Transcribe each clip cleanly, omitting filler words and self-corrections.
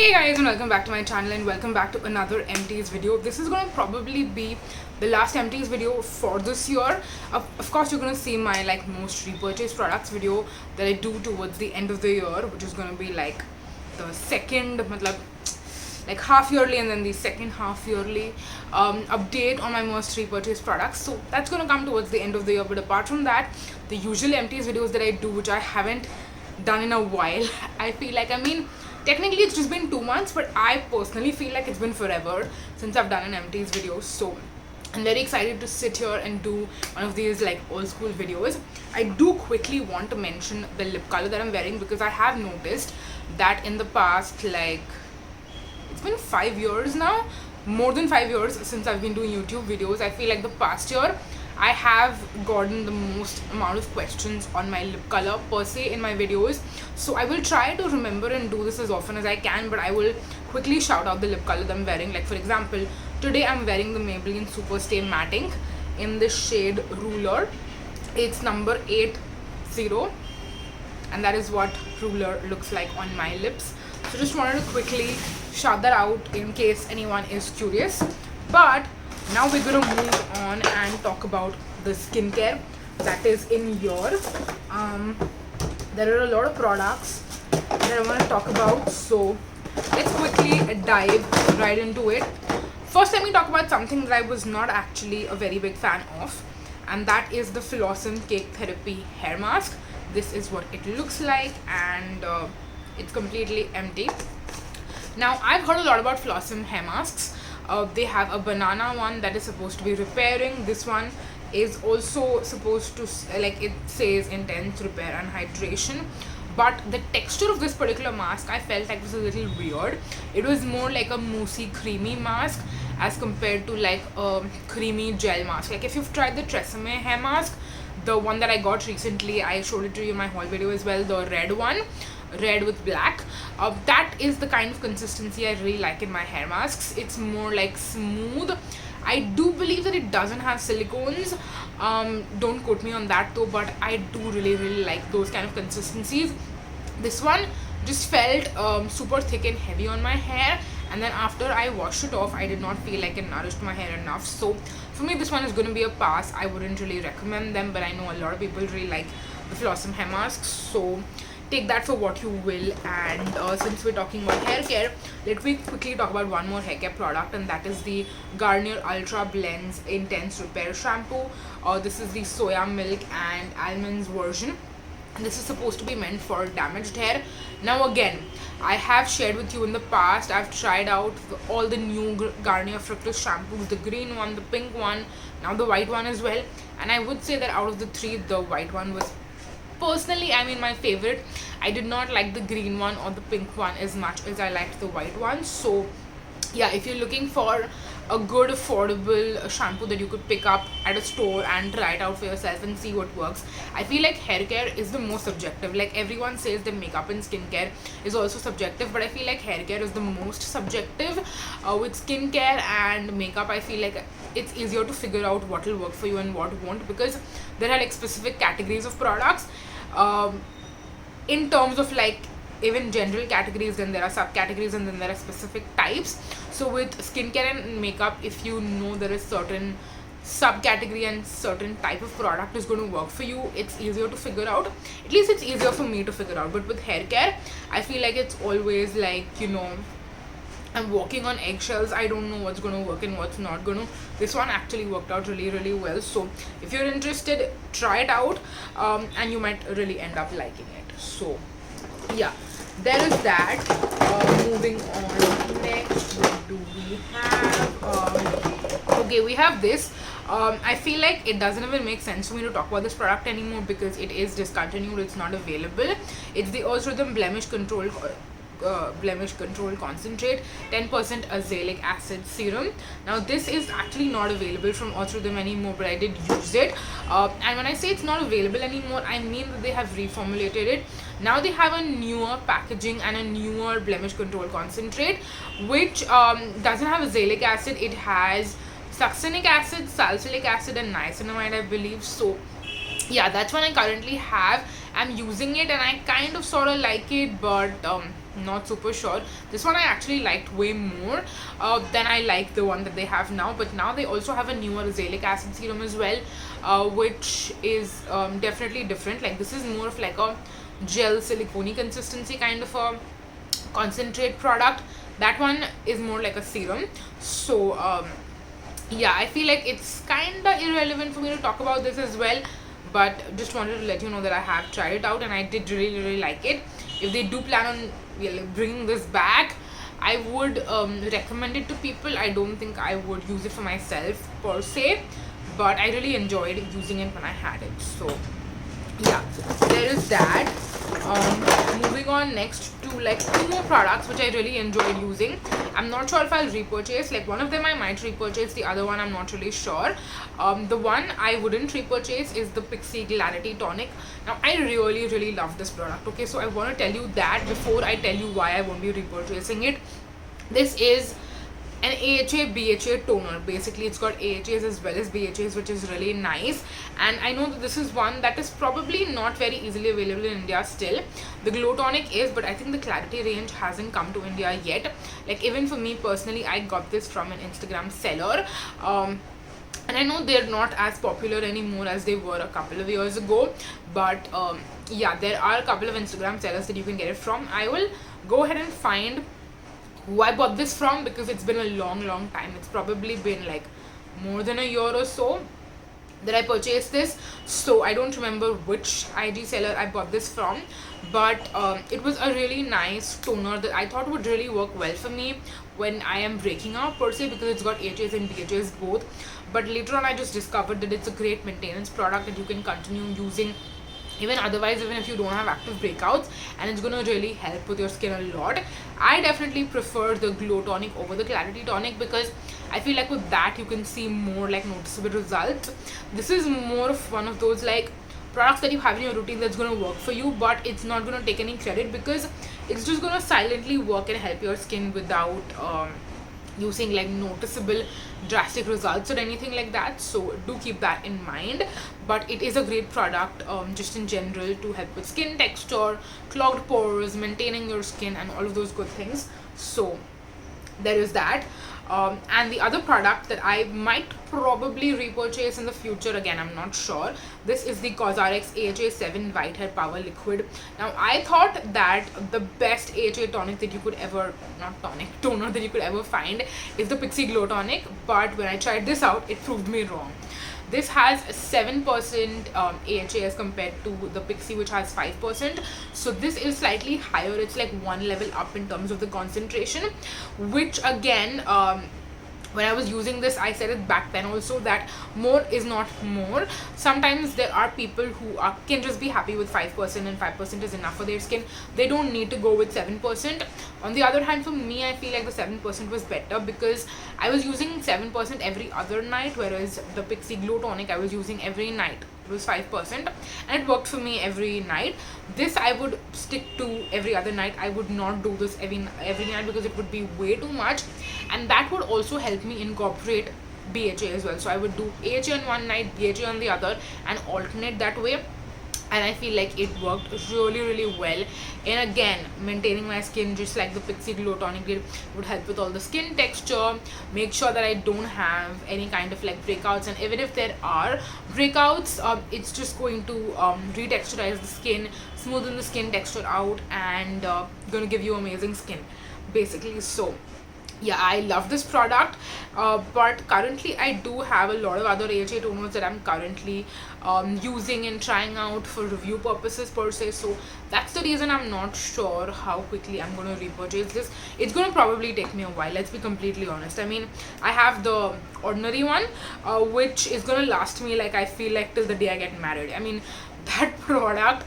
Hey guys, and welcome back to my channel and welcome back to another Empties video. This is going to probably be the last Empties video for this year. Of course, you're going to see my most repurchased products video that I do towards the end of the year, which is going to be like the second half yearly, and then the second half yearly update on my most repurchased products. So that's going to come towards the end of the year. But apart from that, the usual Empties videos that I do, which I haven't done in a while, I feel like, technically it's just been 2 months, but I personally feel like it's been forever since I've done an Empties video. So I'm very excited to sit here and do one of these old school videos. I do quickly want to mention the lip color that I'm wearing, because I have noticed that in the past, it's been 5 years now, more than 5 years since I've been doing YouTube videos. I feel like the past year I have gotten the most amount of questions on my lip color per se in my videos. So I will try to remember and do this as often as I can, but I will quickly shout out the lip color that I'm wearing. Like for example, today I'm wearing the Maybelline Super Stay Matte Ink in the shade Ruler. It's number 80, and that is what Ruler looks like on my lips. So just wanted to quickly shout that out in case anyone is curious. But now we're going to move on and talk about the skincare that is in here. There are a lot of products that I want to talk about, so let's quickly dive right into it. First, let me talk about something that I was not actually a very big fan of, and that is the Philosophy Cake Therapy hair mask. This is what it looks like, and it's completely empty. Now, I've heard a lot about Philosophy hair masks. They have a banana one that is supposed to be repairing. This one is also supposed to, it says intense repair and hydration. But the texture of this particular mask, I felt like was a little weird. It was more like a moussey, creamy mask as compared to a creamy gel mask. Like if you've tried the Tresemme hair mask, the one that I got recently, I showed it to you in my haul video as well, the red one, red with black, that is the kind of consistency I really like in my hair masks. It's more smooth. I do believe that it doesn't have silicones, don't quote me on that though, but I do really like those kind of consistencies. This one just felt super thick and heavy on my hair, and then after I washed it off, I did not feel like it nourished my hair enough. So for me, this one is going to be a pass. I wouldn't really recommend them, but I know a lot of people really like the Philosophy hair masks, so take that for what you will. And since we're talking about hair care, let me quickly talk about one more hair care product, and that is the Garnier Ultra Blends Intense Repair Shampoo. This is the soya milk and almonds version. This is supposed to be meant for damaged hair. Now again, I have shared with you in the past, I've tried out all the new Garnier Fructus shampoos, the green one, the pink one, now the white one as well. And I would say that out of the three, the white one was personally, my favorite. I did not like the green one or the pink one as much as I liked the white one. So yeah, if you're looking for a good affordable shampoo that you could pick up at a store and try it out for yourself and see what works, I feel like hair care is the most subjective. Like everyone says that makeup and skincare is also subjective, but I feel like hair care is the most subjective. With skincare and makeup, I feel like it's easier to figure out what will work for you and what won't, because there are specific categories of products. In terms of even general categories, then there are subcategories, and then there are specific types. So with skincare and makeup, if you know there is certain subcategory and certain type of product is going to work for you, it's easier to figure out. At least it's easier for me to figure out. But with hair care, I feel like it's always I'm walking on eggshells. I don't know what's going to work and what's not going to. This one actually worked out really well. So if you're interested, try it out, and you might really end up liking it. So yeah, there is that. Moving on, next, what do we have? Okay, we have this. I feel like it doesn't even make sense for me to talk about this product anymore because it is discontinued. It's not available. It's the Earth Rhythm Blemish Control Concentrate 10% azelaic acid serum. Now this is actually not available from Earth Rhythm anymore, but I did use it, and when I say it's not available anymore, I mean that they have reformulated it. Now they have a newer packaging and a newer blemish control concentrate, which doesn't have azelaic acid. It has succinic acid, salicylic acid, and niacinamide, I believe. So yeah, that's one I currently have, I'm using it and I kind of sort of like it, but not super sure. This one I actually liked way more than I like the one that they have now. But now they also have a newer azelaic acid serum as well, which is definitely different. Like this is more of like a gel silicone consistency kind of a concentrate product. That one is more like a serum. So yeah, I feel like it's kind of irrelevant for me to talk about this as well, but just wanted to let you know that I have tried it out and I did really like it. If they do plan on bringing this back, I would recommend it to people. I don't think I would use it for myself per se, but I really enjoyed using it when I had it. So yeah, there is that. Moving on next to like 2 more products which I really enjoyed using. I'm not sure if I'll repurchase. Like one of them I might repurchase, the other one I'm not really sure. The one I wouldn't repurchase is the Pixi Clarity Tonic. Now I really love this product. Okay, so I want to tell you that before I tell you why I won't be repurchasing it. This is an AHA BHA toner. Basically it's got AHAs as well as BHAs, which is really nice. And I know that this is one that is probably not very easily available in India still. The Glow Tonic is, but I think the Clarity range hasn't come to India yet. Like even for me personally, I got this from an Instagram seller, and I know they're not as popular anymore as they were a couple of years ago, but yeah, there are a couple of Instagram sellers that you can get it from. I will go ahead and find who I bought this from, because it's been a long time. It's probably been like more than a year or so that I purchased this, so I don't remember which IG seller I bought this from, but it was a really nice toner that I thought would really work well for me when I am breaking out per se, because it's got AHAs and BHAs both. But later on I just discovered that it's a great maintenance product that you can continue using even otherwise, even if you don't have active breakouts, and it's going to really help with your skin a lot. I definitely prefer the Glow Tonic over the Clarity Tonic, because I feel like with that you can see more like noticeable results. This is more of one of those like products that you have in your routine that's going to work for you, but it's not going to take any credit, because it's just going to silently work and help your skin without using like noticeable drastic results or anything like that. So do keep that in mind. But it is a great product just in general to help with skin texture, clogged pores, maintaining your skin, and all of those good things. So there is that. And the other product that I might probably repurchase in the future, again I'm not sure, this is the COSRX AHA 7 Whitehead Power Liquid. Now I thought that the best AHA tonic that you could ever, not tonic, toner that you could ever find is the Pixi Glow Tonic, but when I tried this out, it proved me wrong. This has 7% AHA as compared to the Pixi, which has 5%. So this is slightly higher. It's like one level up in terms of the concentration, which again, when I was using this, I said it back then also that more is not more. Sometimes there are people who can just be happy with 5% and 5% is enough for their skin. They don't need to go with 7%. On the other hand, for me, I feel like the 7% was better, because I was using 7% every other night, whereas the Pixi Glow Tonic I was using every night. It was 5% and it worked for me every night. This I would stick to every other night. I would not do this every night, because it would be way too much, and that would also help me incorporate BHA as well. So I would do AHA on one night, BHA on the other, and alternate that way. And I feel like it worked really well. And again, maintaining my skin just like the Pixi Glow Tonic did, would help with all the skin texture, make sure that I don't have any kind of like breakouts, and even if there are breakouts, it's just going to retexturize the skin, smoothen the skin texture out, and gonna give you amazing skin basically. So yeah, I love this product, but currently I do have a lot of other AHA toners that I'm currently using and trying out for review purposes per se. So that's the reason I'm not sure how quickly I'm going to repurchase this. It's going to probably take me a while, let's be completely honest. I mean, I have the ordinary one, which is going to last me, like I feel like, till the day I get married. I mean, that product,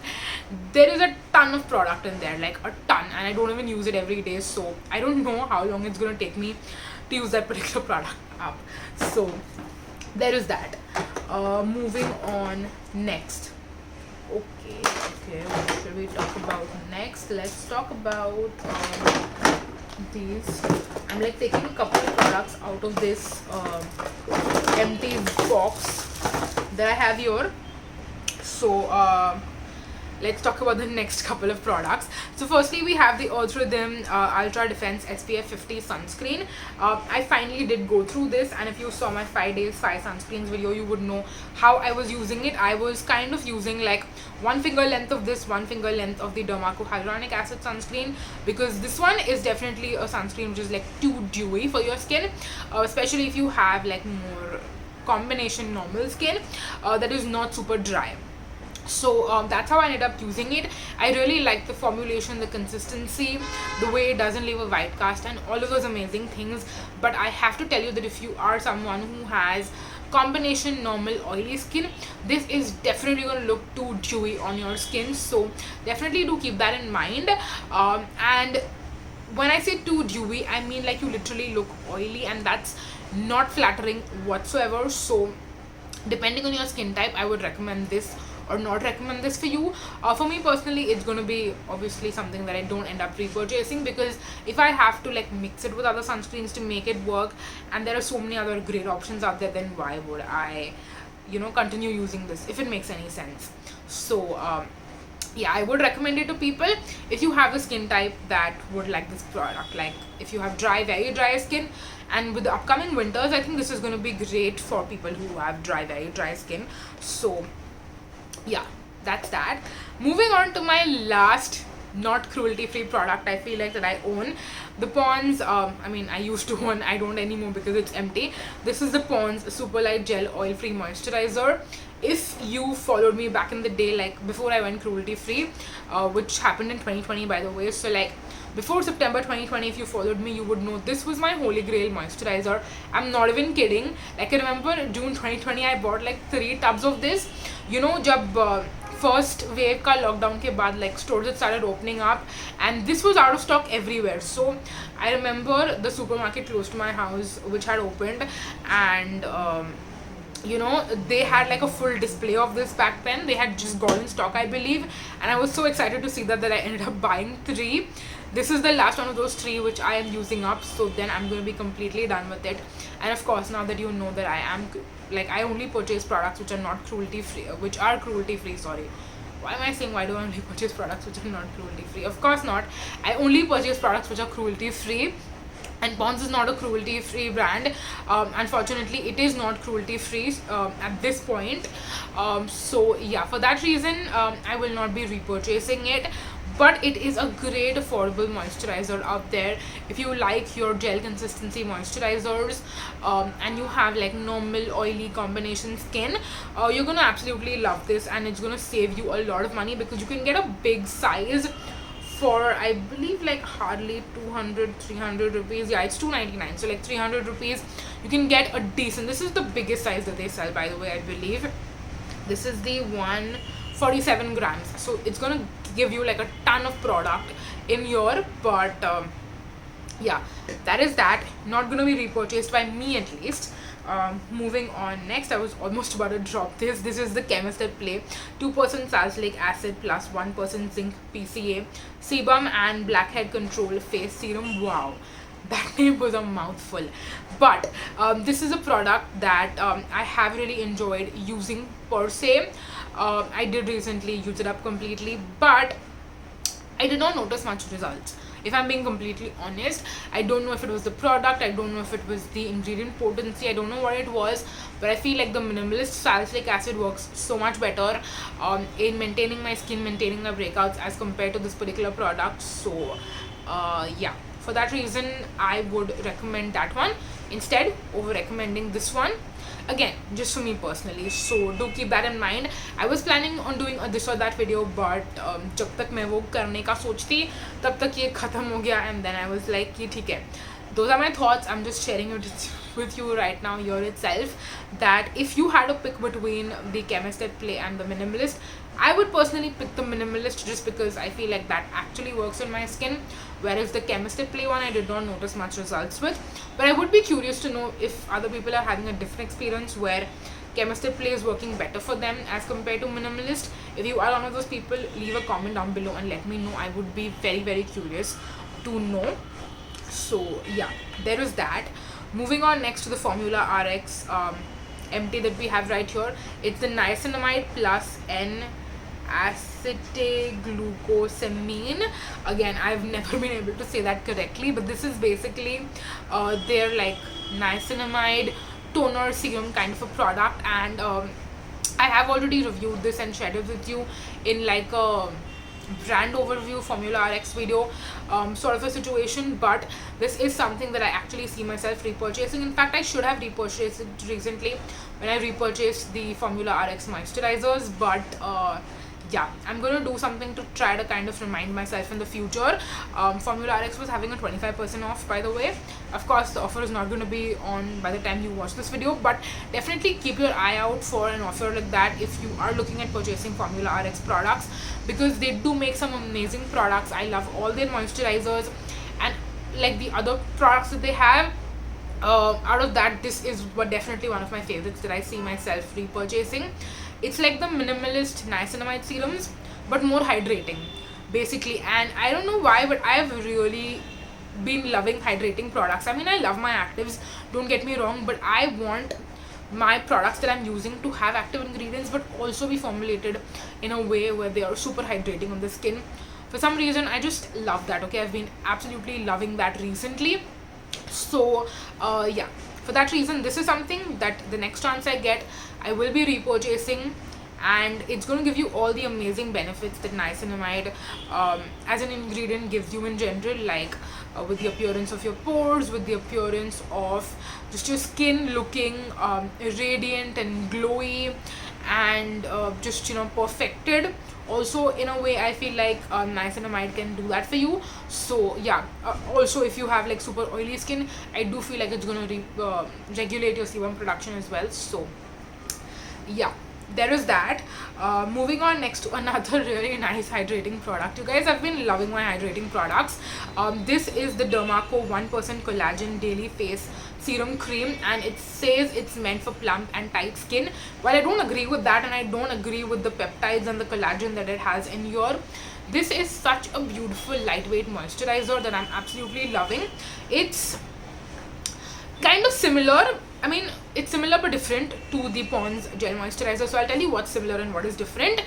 there is a ton of product in there, like a ton, and I don't even use it every day, so I don't know how long it's gonna take me to use that particular product up. So there is that. Moving on next. Okay, what should we talk about next? Let's talk about these. I'm like taking a couple of products out of this empty box that I have here. So let's talk about the next couple of products. So firstly, we have the Earth Rhythm Ultra Defense SPF 50 sunscreen. I finally did go through this, and if you saw my 5 days 5 sunscreens video, you would know how I was using it. I was kind of using like one finger length of this, one finger length of the Dermaco hyaluronic acid sunscreen, because this one is definitely a sunscreen which is like too dewy for your skin, especially if you have like more combination normal skin that is not super dry. So that's how I ended up using it. I really like the formulation, the consistency, the way it doesn't leave a white cast, and all of those amazing things. But I have to tell you that if you are someone who has combination normal oily skin, this is definitely going to look too dewy on your skin. So definitely do keep that in mind. And when I say too dewy, I mean like you literally look oily, and that's not flattering whatsoever. So depending on your skin type, I would recommend this or not recommend this for you. For me personally, it's going to be obviously something that I don't end up repurchasing, because if I have to like mix it with other sunscreens to make it work, and there are so many other great options out there, then why would I, you know, continue using this, if it makes any sense? So yeah, I would recommend it to people if you have a skin type that would like this product. Like if you have dry, very dry skin, and with the upcoming winters, I think this is going to be great for people who have dry, very dry skin. So yeah, that's that. Moving on to my last not cruelty free product I feel like that I own, the Pond's I mean, I used to own, I don't anymore because it's empty. This is the Pond's Super Light Gel Oil Free Moisturizer. If you followed me back in the day, like before I went cruelty free, which happened in 2020 by the way, so like before September 2020, if you followed me, you would know this was my holy grail moisturizer. I'm not even kidding. Like I remember June 2020, I bought like 3 tubs of this. You know, jab first wave ka lockdown ke baad, like stores that started opening up, and this was out of stock everywhere. So I remember the supermarket close to my house which had opened, and you know, they had like a full display of this back then. They had just got in stock, I believe, and I was so excited to see that I ended up buying 3. This is the last one of those 3 which I am using up, so then I'm going to be completely done with it. And of course, now that you know that I am like, I only purchase products which are not cruelty free, which are cruelty free, sorry. Why am I saying why do I only purchase products which are not cruelty free? Of course not. I only purchase products which are cruelty free. And Pond's is not a cruelty free brand. Unfortunately, it is not cruelty free at this point. So yeah, for that reason, I will not be repurchasing it. But it is a great affordable moisturizer out there. If you like your gel consistency moisturizers and you have like normal oily combination skin, you're gonna absolutely love this, and it's gonna save you a lot of money, because you can get a big size for I believe like hardly 200-300 rupees. Yeah, it's 299, so like 300 rupees you can get a decent, this is the biggest size that they sell, by the way. I believe this is the 147 grams, so it's gonna give you like a ton of product in your, but yeah, that is that. Not gonna be repurchased by me at least. Moving on, next, I was almost about to drop this. This is the Chemist at Play 2% salicylic acid plus 1% zinc PCA sebum and blackhead control face serum. Wow, that name was a mouthful. But this is a product that I have really enjoyed using per se. I did recently use it up completely, but I did not notice much results. If I'm being completely honest, I don't know if it was the product, I don't know if it was the ingredient potency, I don't know what it was, but I feel like the minimalist salicylic acid works so much better in maintaining my skin, maintaining my breakouts as compared to this particular product. So yeah, for that reason, I would recommend that one instead over recommending this one. Again, just for me personally, so do keep that in mind. I was planning on doing a this or that video, but जब तक मैं वो करने का सोचती तब तक ये खत्म हो गया, and then I was like कि ठीक है. Those are my thoughts. I'm just sharing it with you right now here itself, that if you had to pick between the Chemist at Play and the Minimalist, I would personally pick the Minimalist just because I feel like that actually works on my skin, whereas the Chemist at Play one I did not notice much results with. But I would be curious to know if other people are having a different experience where Chemist at Play is working better for them as compared to Minimalist. If you are one of those people, leave a comment down below and let me know. I would be very, very curious to know. So yeah, there is that. Moving on next to the Formula RX empty that we have right here. It's the niacinamide plus N acetyglucosamine. Again, I've never been able to say that correctly, but this is basically their like niacinamide toner serum kind of a product, and I have already reviewed this and shared it with you in like a brand overview Formula RX video sort of a situation. But this is something that I actually see myself repurchasing. In fact, I should have repurchased it recently when I repurchased the Formula RX moisturizers, but yeah, I'm gonna do something to try to kind of remind myself in the future. Formula RX was having a 25% off, by the way. Of course, the offer is not going to be on by the time you watch this video, but definitely keep your eye out for an offer like that if you are looking at purchasing Formula RX products, because they do make some amazing products. I love all their moisturizers, and like the other products that they have, out of that, this is definitely one of my favorites that I see myself repurchasing. It's like the minimalist niacinamide serums, but more hydrating basically. And I don't know why, but I've really been loving hydrating products. I mean, I love my actives, don't get me wrong, but I want my products that I'm using to have active ingredients but also be formulated in a way where they are super hydrating on the skin. For some reason, I just love that. Okay, I've been absolutely loving that recently. So yeah, for that reason, this is something that the next chance I get, I will be repurchasing, and it's going to give you all the amazing benefits that niacinamide as an ingredient gives you in general, like with the appearance of your pores, with the appearance of just your skin looking radiant and glowy, and just, you know, perfected. Also, in a way, I feel like niacinamide can do that for you. So yeah, also if you have like super oily skin, I do feel like it's going to regulate your sebum production as well. So yeah, there is that. Moving on next to another really nice hydrating product. You guys have been loving my hydrating products. This is the Dermaco 1% collagen daily face serum cream, and it says it's meant for plump and tight skin. While I don't agree with that, and I don't agree with the peptides and the collagen that it has in here, this is such a beautiful lightweight moisturizer that I'm absolutely loving. It's kind of similar, I mean, it's similar but different to the Pond's gel moisturizer. So I'll tell you what's similar and what is different.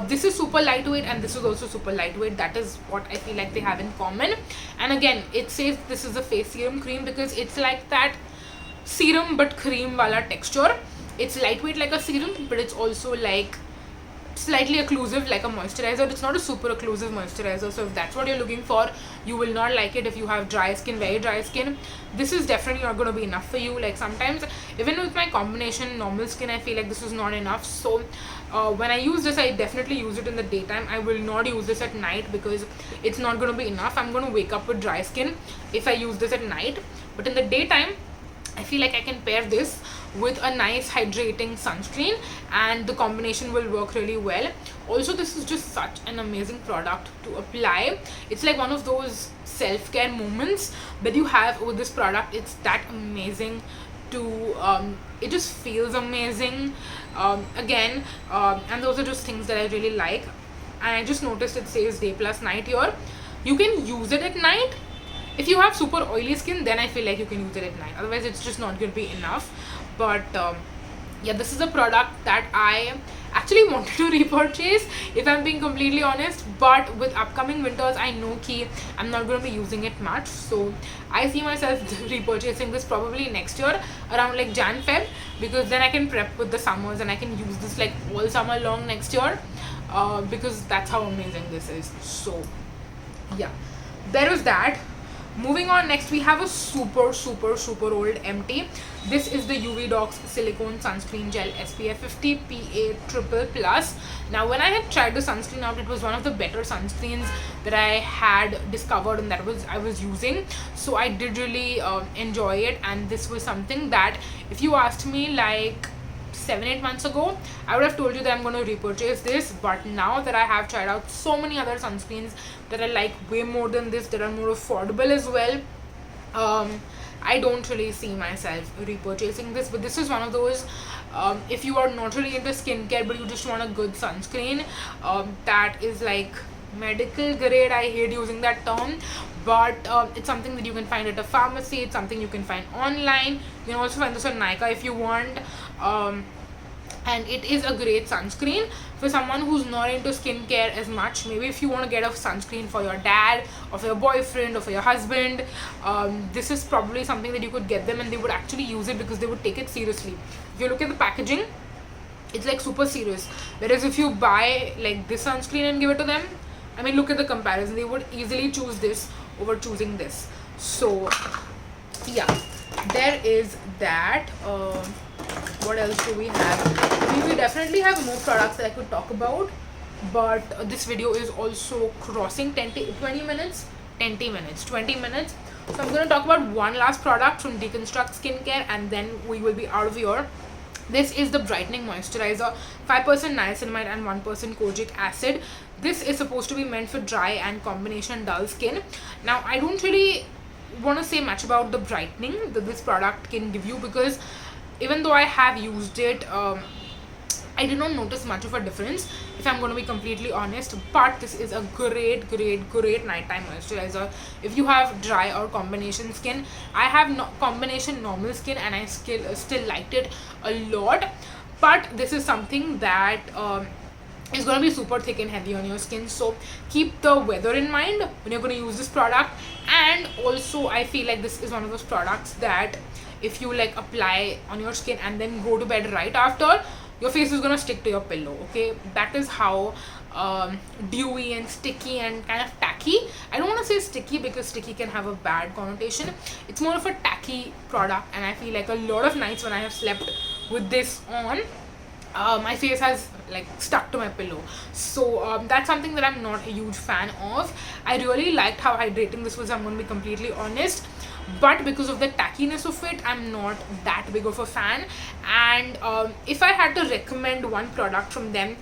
This is super lightweight, and this is also super lightweight. That is what I feel like they have in common. And again, it says this is a face serum cream because it's like that serum but cream wala texture. It's lightweight like a serum, but it's also like slightly occlusive like a moisturizer. It's not a super occlusive moisturizer, so if that's what you're looking for, you will not like it if you have dry skin, very dry skin. This is definitely not going to be enough for you. Like sometimes even with my combination normal skin, I feel like this is not enough. So when I use this, I definitely use it in the daytime. I will not use this at night because it's not going to be enough. I'm going to wake up with dry skin if I use this at night, but in the daytime I feel like I can pair this with a nice hydrating sunscreen, and the combination will work really well. Also, this is just such an amazing product to apply. It's like one of those self-care moments that you have with this product. It's that amazing to it just feels amazing again, and those are just things that I really like. And I just noticed it says day plus night here. You can use it at night. If you have super oily skin, then I feel like you can use it at night. Otherwise, it's just not going to be enough. But yeah, this is a product that I actually wanted to repurchase, if I'm being completely honest. But with upcoming winters, I know I'm not going to be using it much. So I see myself repurchasing this probably next year around like Jan Feb, because then I can prep with the summers and I can use this like all summer long next year, because that's how amazing this is. So yeah, there is that. Moving on, next we have a super old empty. This is the UV Docs Silicone Sunscreen Gel SPF 50 PA Triple Plus. Now, when I had tried the sunscreen out, it was one of the better sunscreens that I had discovered and that I was using. So I did really enjoy it, and this was something that if you asked me like 7-8 months ago, I would have told you that I'm going to repurchase this. But now that I have tried out so many other sunscreens that I like way more than this, that are more affordable as well, I don't really see myself repurchasing this. But this is one of those, if you are not really into skincare but you just want a good sunscreen that is like medical grade. I hate using that term, but it's something that you can find at a pharmacy. It's something you can find online. You can also find this on Nykaa if you want. and it is a great sunscreen for someone who's not into skincare as much. Maybe if you want to get a sunscreen for your dad or for your boyfriend or for your husband, this is probably something that you could get them and they would actually use it because they would take it seriously. If you look at the packaging, it's like super serious, whereas if you buy like this sunscreen and give it to them, I mean, look at the comparison, they would easily choose this over choosing this. So yeah, there is that. What else do we have? We definitely have more products that I could talk about, but this video is also crossing 20 minutes. So I'm going to talk about one last product from Deconstruct Skincare and then we will be out of here. This is the brightening moisturizer, 5% niacinamide and 1% kojic acid. This is supposed to be meant for dry and combination dull skin. Now, I don't really want to say much about the brightening that this product can give you, because even though I have used it, I did not notice much of a difference, if I'm going to be completely honest. But this is a great nighttime moisturizer if you have dry or combination skin. I have combination normal skin and I still liked it a lot, but this is something that is going to be super thick and heavy on your skin. So keep the weather in mind when you're going to use this product. And also I feel like this is one of those products that if you like apply on your skin and then go to bed right after, your face is gonna stick to your pillow. Okay, that is how dewy and sticky and kind of tacky. I don't want to say sticky because sticky can have a bad connotation. It's more of a tacky product, and I feel like a lot of nights when I have slept with this on, my face has like stuck to my pillow. So that's something that I'm not a huge fan of. I really liked how hydrating this was, I'm going to be completely honest, but because of the tackiness of it, I'm not that big of a fan. And if I had to recommend one product from them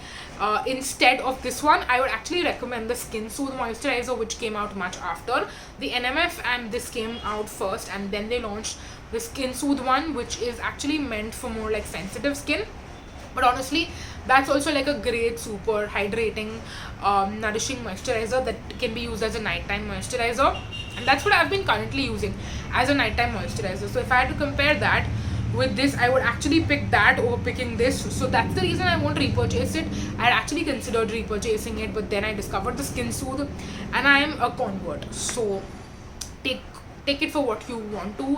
instead of this one, I would actually recommend the Skin Soothe moisturizer, which came out much after the NMF, and this came out first and then they launched the Skin Soothe one, which is actually meant for more like sensitive skin. But honestly, that's also like a great super hydrating nourishing moisturizer that can be used as a nighttime moisturizer, and that's what I've been currently using as a nighttime moisturizer. So if I had to compare that with this, I would actually pick that over picking this. So that's the reason I won't repurchase it. I had actually considered repurchasing it, but then I discovered the Skin Soothe and I am a convert. So take it for what you want to,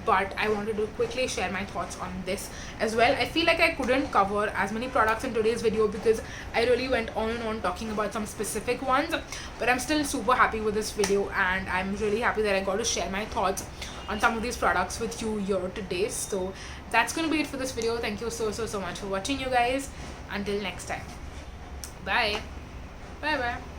but I wanted to quickly share my thoughts on this as well. I feel like I couldn't cover as many products in today's video because I really went on and on talking about some specific ones, but I'm still super happy with this video and I'm really happy that I got to share my thoughts on some of these products with you here today. So that's going to be it for this video. Thank you so much for watching, you guys. Until next time, bye bye.